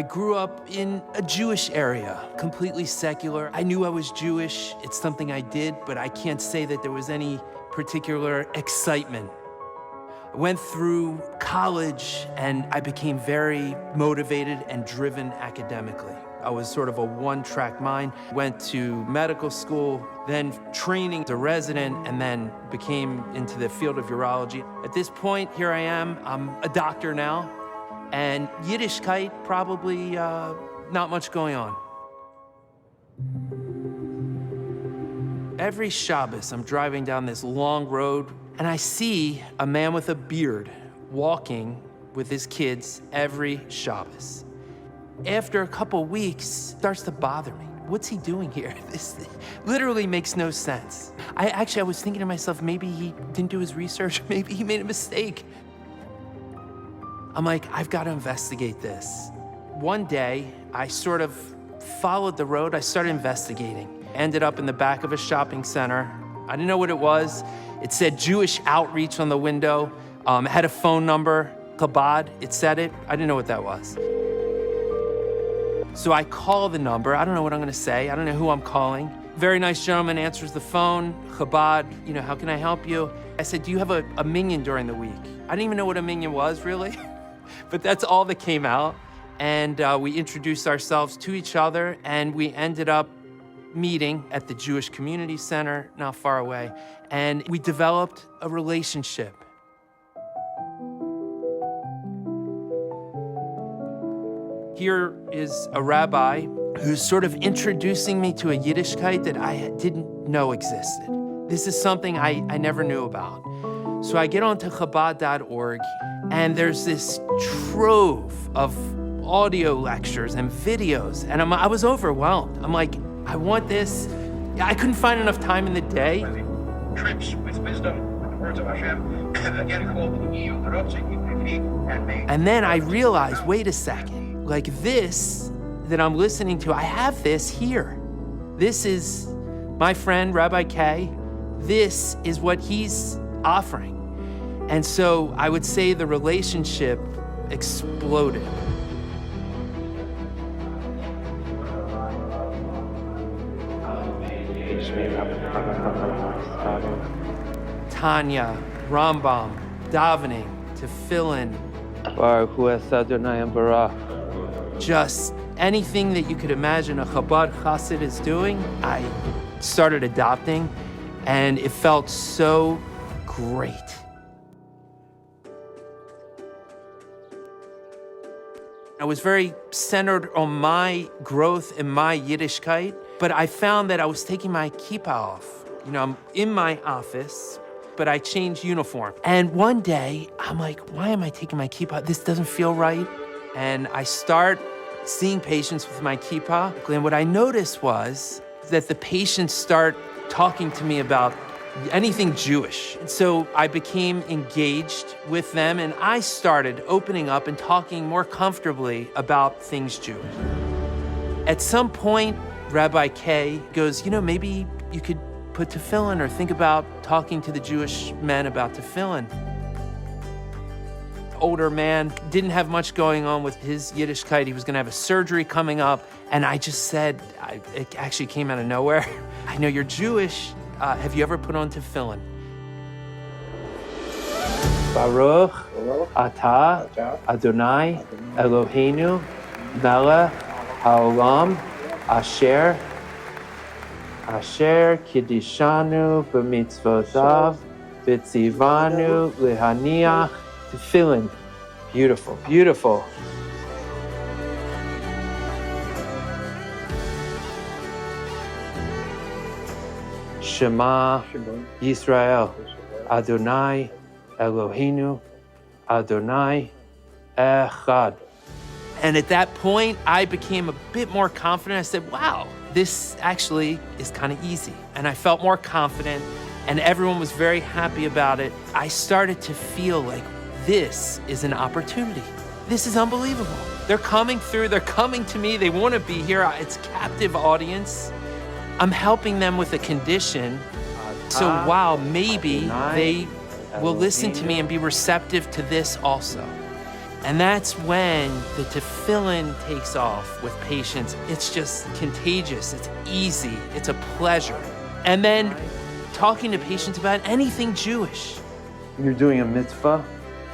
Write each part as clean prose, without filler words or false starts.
grew up in a Jewish area, completely secular. I knew I was Jewish. It's something I did, but I can't say that there was any particular excitement. I went through college and I became very motivated and driven academically. I was sort of a one-track mind. Went to medical school, then training as a resident, and then became into the field of urology. At this point, here I am. I'm a doctor now, and Yiddishkeit, probably not much going on. Every Shabbos, I'm driving down this long road, and I see a man with a beard walking with his kids every Shabbos. After a couple weeks, it starts to bother me. What's he doing here? This literally makes no sense. I was thinking to myself, maybe he didn't do his research, maybe he made a mistake. I'm like, I've got to investigate this. One day, I sort of followed the road. I started investigating. Ended up in the back of a shopping center. I didn't know what it was. It said Jewish Outreach on the window. It had a phone number, Chabad, it said it. I didn't know what that was. So I call the number. I don't know what I'm gonna say. I don't know who I'm calling. Very nice gentleman answers the phone. Chabad, how can I help you? I said, do you have a minyan during the week? I didn't even know what a minyan was, really. But that's all that came out. And we introduced ourselves to each other, and we ended up meeting at the Jewish Community Center, not far away. And we developed a relationship. Here is a rabbi who's sort of introducing me to a Yiddishkeit that I didn't know existed. This is something I never knew about. So I get onto Chabad.org, and there's this trove of audio lectures and videos, and I was overwhelmed. I'm like, I want this. I couldn't find enough time in the day. Trips with wisdom, with the words of Hashem, again called and then I realized, wait a second. Like this that I'm listening to, I have this here. This is my friend, Rabbi K. This is what he's offering. And so I would say the relationship exploded. Tanya, Rambam, davening, Tefillin. Baruch Hu es Adonai Baruch. Just anything that you could imagine a Chabad Chassid is doing, I started adopting, and it felt so great. I was very centered on my growth in my Yiddishkeit, but I found that I was taking my kippah off. I'm in my office, but I changed uniform. And one day, I'm like, why am I taking my kippah? This doesn't feel right. And I start seeing patients with my kippah. And what I noticed was that the patients start talking to me about anything Jewish. And so I became engaged with them, and I started opening up and talking more comfortably about things Jewish. At some point, Rabbi K goes, maybe you could put tefillin or think about talking to the Jewish men about tefillin. Older man, didn't have much going on with his Yiddishkeit. He was gonna have a surgery coming up. And I just said, it actually came out of nowhere. I know you're Jewish. Have you ever put on tefillin? Baruch Atah Adonai Eloheinu Melech Haolam Asher Kiddishanu B'mitzvotav B'tzivanu Lehaniach Tefillin. Beautiful, beautiful. Shema Yisrael, Adonai Eloheinu, Adonai Echad. And at that point, I became a bit more confident. I said, wow, this actually is kind of easy. And I felt more confident, and everyone was very happy about it. I started to feel like this is an opportunity. This is unbelievable. They're coming through, they're coming to me, they want to be here. It's a captive audience. I'm helping them with a condition. So wow, maybe they will listen to me and be receptive to this also. And that's when the tefillin takes off with patience. It's just contagious, it's easy, it's a pleasure. And then talking to patients about anything Jewish. You're doing a mitzvah,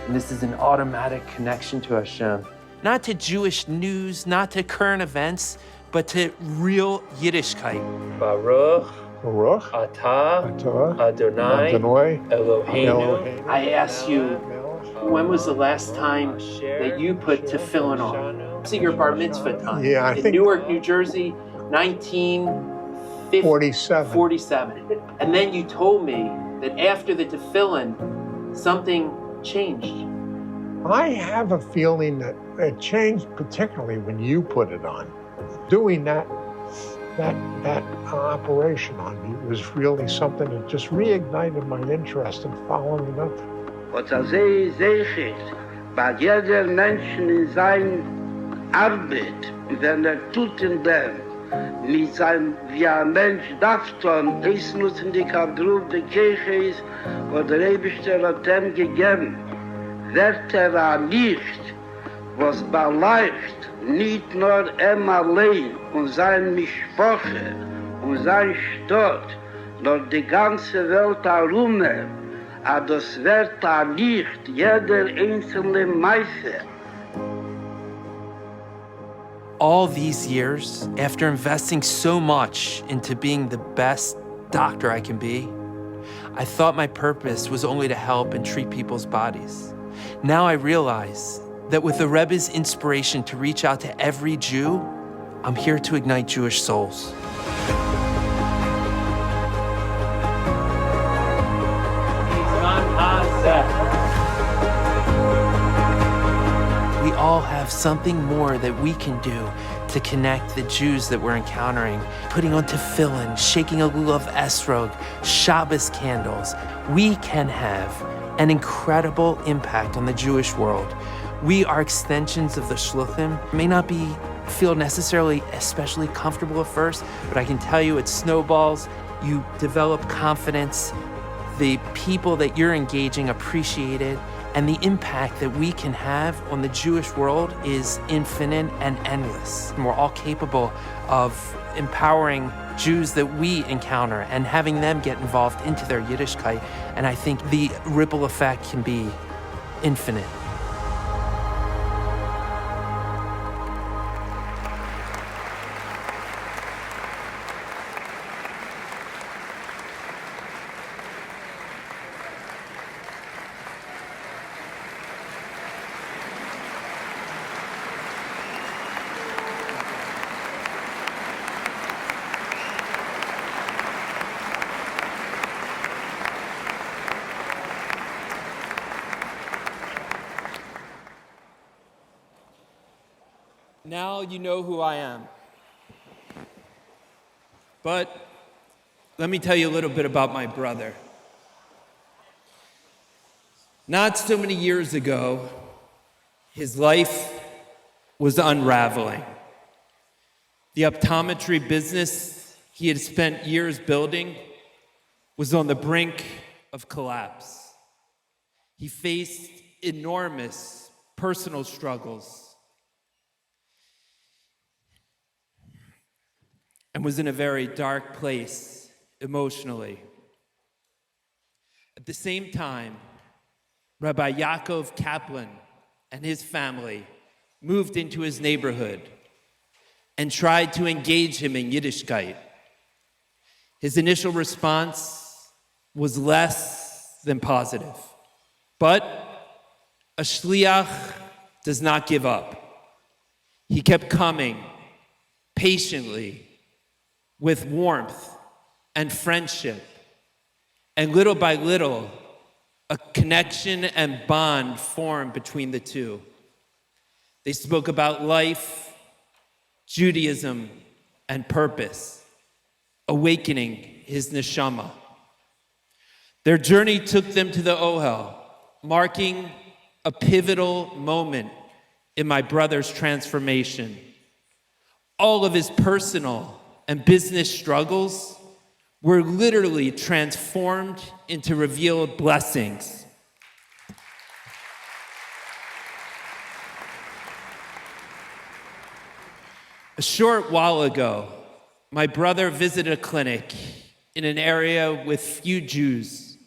and this is an automatic connection to Hashem. Not to Jewish news, not to current events, but to real Yiddishkeit. Baruch Baruch atah atah Adonai Adonai Eloheinu. I asked you, when was the last time that you put tefillin on? Was it your bar mitzvah time? Yeah, I in think- Newark, New Jersey, 1947. 47. And then you told me that after the tefillin, something changed. I have a feeling that it changed, particularly when you put it on. Doing that operation on me was really something that just reignited my interest in following it up. Was sehr sicher, bei jeder Menschen in seiner Arbeit, wenn tut in dem, mit seinem, wie ein Mensch darf tun, es nutzen die Kadruf, die Kirche ist, wo der Ewigste hat ihm gegeben, wird ein Licht, was beleicht, nicht nur allein und sein Mischpoche und sein Stadt, nur die ganze Welt herum, das wird ein Licht, jeder einzelne Meister. All these years, after investing so much into being the best doctor I can be, I thought my purpose was only to help and treat people's bodies. Now I realize that with the Rebbe's inspiration to reach out to every Jew, I'm here to ignite Jewish souls. We all have something more that we can do to connect the Jews that we're encountering, putting on tefillin, shaking a lulav esrog, Shabbos candles. We can have an incredible impact on the Jewish world. We are extensions of the Shliachim. It may not feel necessarily especially comfortable at first, but I can tell you it snowballs. You develop confidence. The people that you're engaging appreciate it. And the impact that we can have on the Jewish world is infinite and endless. And we're all capable of empowering Jews that we encounter and having them get involved into their Yiddishkeit. And I think the ripple effect can be infinite. Now you know who I am. But let me tell you a little bit about my brother. Not so many years ago, his life was unraveling. The optometry business he had spent years building was on the brink of collapse. He faced enormous personal struggles and was in a very dark place emotionally. At the same time, Rabbi Yaakov Kaplan and his family moved into his neighborhood and tried to engage him in Yiddishkeit. His initial response was less than positive. But a Shliach does not give up. He kept coming patiently, with warmth and friendship. And little by little, a connection and bond formed between the two. They spoke about life, Judaism, and purpose, awakening his neshama. Their journey took them to the Ohel, marking a pivotal moment in my brother's transformation. All of his personal and business struggles were literally transformed into revealed blessings. A short while ago, my brother visited a clinic in an area with few Jews,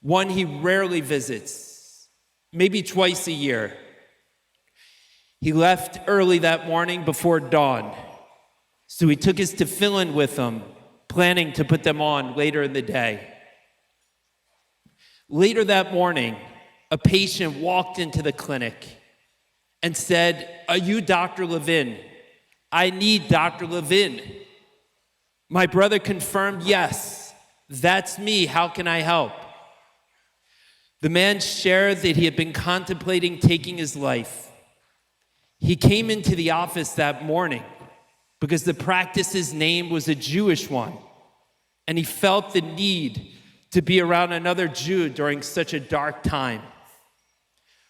one he rarely visits, maybe twice a year. He left early that morning before dawn, so he took his tefillin with him, planning to put them on later in the day. Later that morning, a patient walked into the clinic and said, "Are you Dr. Levine? I need Dr. Levine." My brother confirmed, "Yes, that's me. How can I help?" The man shared that he had been contemplating taking his life. He came into the office that morning because the practice's name was a Jewish one, and he felt the need to be around another Jew during such a dark time.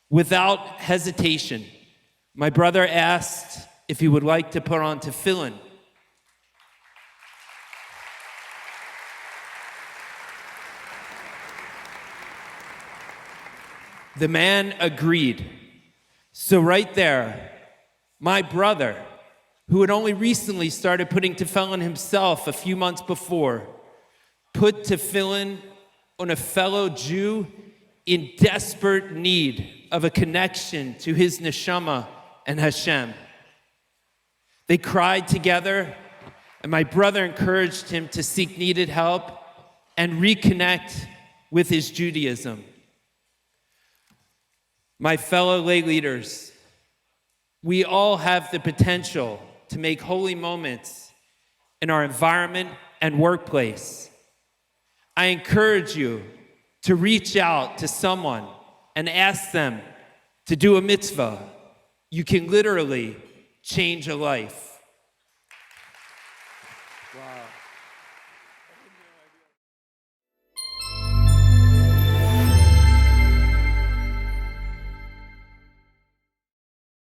Without hesitation, my brother asked if he would like to put on tefillin. The man agreed. So right there, my brother, who had only recently started putting tefillin himself a few months before, put tefillin on a fellow Jew in desperate need of a connection to his neshama and Hashem. They cried together, and my brother encouraged him to seek needed help and reconnect with his Judaism. My fellow lay leaders, we all have the potential to make holy moments in our environment and workplace. I encourage you to reach out to someone and ask them to do a mitzvah. You can literally change a life.